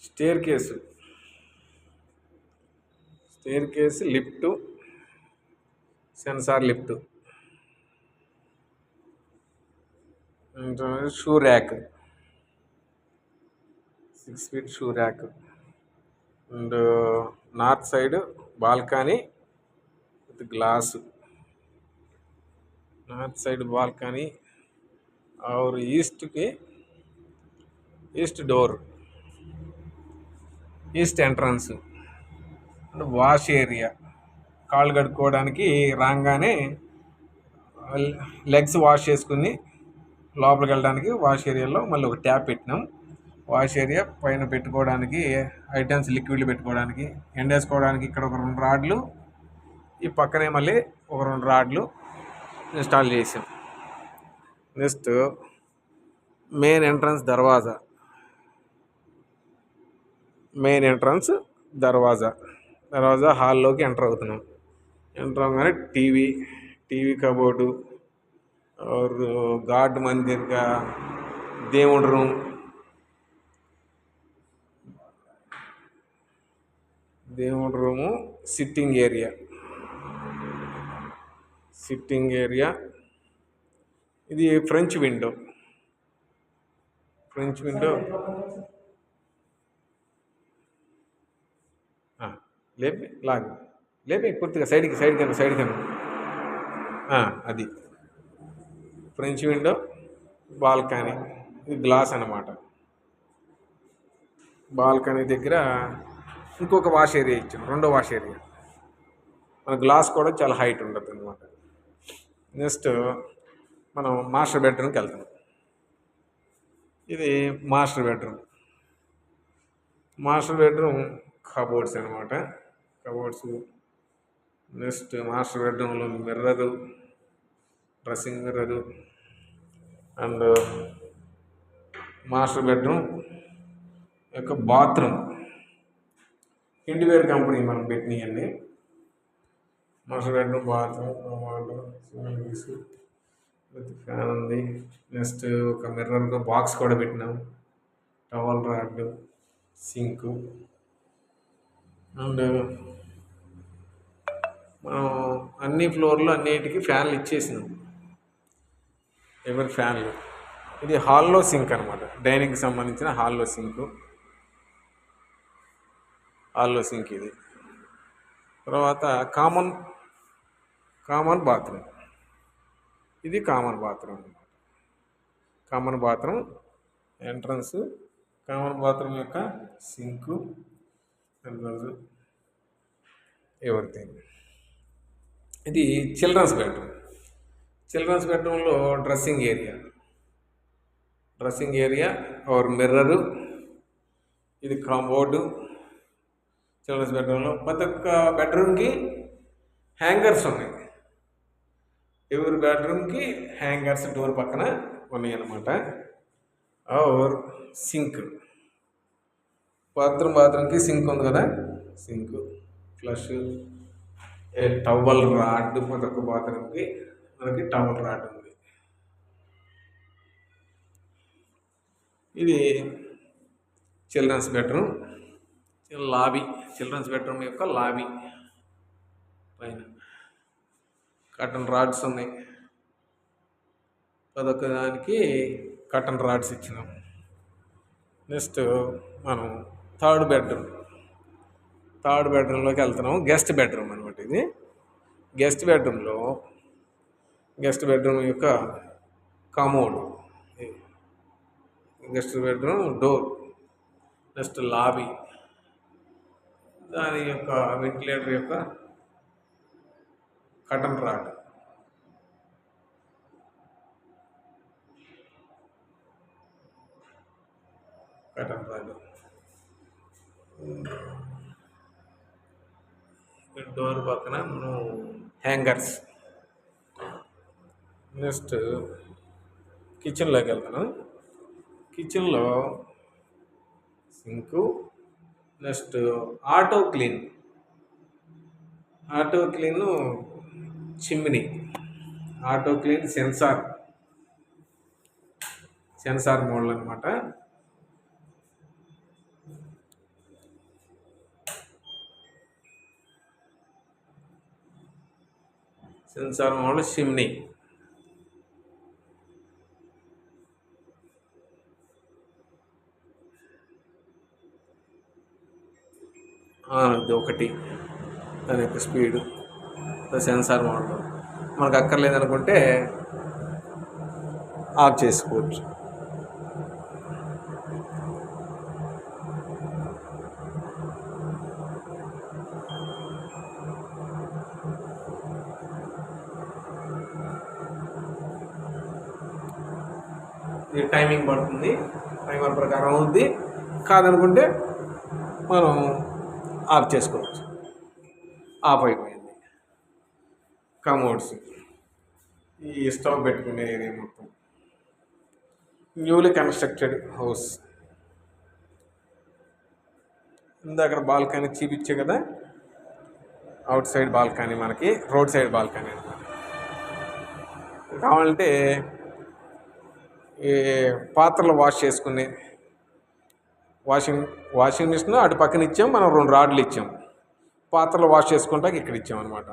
Stair case, lift, sensor lift, shoe rack, 6 feet shoe rack, and north side balcony with glass, north side balcony और east door, east entrance and wash area. కాళ్ళు కడుక్కోవడానికి రాగానే legs wash చేసుకుని లోపలికి వెళ్ళడానికి wash ఏరియాలో మళ్ళీ ఒక ట్యాప్ పెట్టినాం. వాష్ ఏరియా పైన పెట్టుకోవడానికి ఐటమ్స్, లిక్విడ్లు పెట్టుకోవడానికి, ఎండేసుకోవడానికి ఇక్కడ ఒక 2 రాడ్లు, ఈ పక్కనే మళ్ళీ ఒక 2 రాడ్లు ఇన్స్టాల్ చేసాం. నెక్స్ట్ మెయిన్ ఎంట్రన్స్ దర్వాజా హాల్లోకి ఎంటర్ అవుతున్నాం. ఎంటర్ అవగానే టీవీ కబోర్డు और गार्ड मंदिर का దేవుడి రూము, సిట్టింగ్ ఏరియా. ఇది ఫ్రెంచ్ విండో లేపి పూర్తిగా సైడ్కి అది ఫ్రెంచ్ విండో, బాల్కనీ, ఇది గ్లాస్ అన్నమాట. బాల్కనీ దగ్గర ఇంకొక వాష్ ఏరియా ఇచ్చాం, 2వ వాష్ ఏరియా. మన గ్లాస్ కూడా చాలా హైట్ ఉండదు అనమాట. నెక్స్ట్ మనం మాస్టర్ బెడ్రూమ్కి వెళ్తాం. ఇది మాస్టర్ బెడ్రూమ్ కబోర్డ్స్ అనమాట. నెక్స్ట్ మాస్టర్ బెడ్రూమ్లో mirror, dressing mirror, and master bedroom యొక్క బాత్రూమ్ ఇండివేర్ కంపెనీ మనం పెట్టినవన్నీ. మాస్టర్ బెడ్రూమ్, బాత్రూమ్, ఫ్యాన్ ఉంది. నెక్స్ట్ ఒక మిర్రర్ బాక్స్ కూడా పెట్టినాం, టవల్ రాడ్, సింక్. అండ్ మనం అన్ని ఫ్లోర్లో అన్నిటికీ ఫ్యాన్లు ఇచ్చేసినాం, ఎవరి ఫ్యాన్లు. ఇది హాల్లో సింక్ అనమాట, డైనింగ్కి సంబంధించిన హాల్లో సింక్ ఇది. తర్వాత కామన్ బాత్రూమ్, ఇది common bathroom entrance, common bathroom యొక్క సింకు, ఎవరిథింగ్. ఇది చిల్డ్రన్స్ బెడ్రూమ్లో డ్రెస్సింగ్ ఏరియా और మిర్రరు, ఇది కబోర్డు. చిల్డ్రన్స్ బెడ్రూమ్లో ప్రతి ఒక్క బెడ్రూమ్కి హ్యాంగర్స్ ఉన్నాయి. ఎవరి బెడ్రూమ్కి హ్యాంగర్స్ డోర్ పక్కన ఉన్నాయి అన్నమాట. और సింక్, బాత్రూమ్కి సింక్ ఉంది కదా, సింక్, ఫ్లష్, టవల్ రాడ్. ప్రతి ఒక్క బాత్రూమ్కి మనకి టవల్ రాడ్ ఉంది. ఇది చిల్డ్రన్స్ బెడ్రూమ్ యొక్క లాబీ. పైన కటన్ రాడ్స్ ఉన్నాయి, ప్రతి దానికి కటన్ రాడ్స్ ఇచ్చినాం. నెక్స్ట్ మనం థర్డ్ బెడ్రూమ్లోకి వెళ్తున్నాం. గెస్ట్ బెడ్రూమ్ అనమాట ఇది. గెస్ట్ బెడ్రూమ్ యొక్క commode, guest bedroom door. Next lobby, దాని యొక్క వెంటిలేటర్ యొక్క కటన్ రాడ్. డోర్ పక్కన హ్యాంగర్స్. నెక్స్ట్ కిచెన్లోకి వెళ్తున్నాం. కిచెన్లో sink, next auto clean chimney, auto clean sensor model అనమాట. Sensor model chimney. ఇది ఒకటి దాని యొక్క స్పీడు సెన్సార్ మోడల్. మనకు అక్కర్లేదనుకుంటే ఆఫ్ చేసుకోవచ్చు. ఇది టైమింగ్ పడుతుంది, టైమర్ ప్రకారం అవుద్ది. కాదనుకుంటే మనం ఆఫ్ చేసుకోవచ్చు. ఆఫ్ అయిపోయింది. కమోడ్స్, ఈ స్టవ్ పెట్టుకునే ఏరియా మొత్తం. Newly constructed house. ఇందాక బాల్కనీ చూపించే కదా, అవుట్ సైడ్ బాల్కనీ, మనకి రోడ్ సైడ్ బాల్కనీ అనమాట. కావాలంటే ఈ పాత్రలు వాష్ చేసుకునే వాషింగ్ మిషన్ అటు పక్కన ఇచ్చాం. మనం 2 రాడ్లు ఇచ్చాం. పాత్రలు వాష్ చేసుకుంటాక ఇక్కడ ఇచ్చాం అనమాట.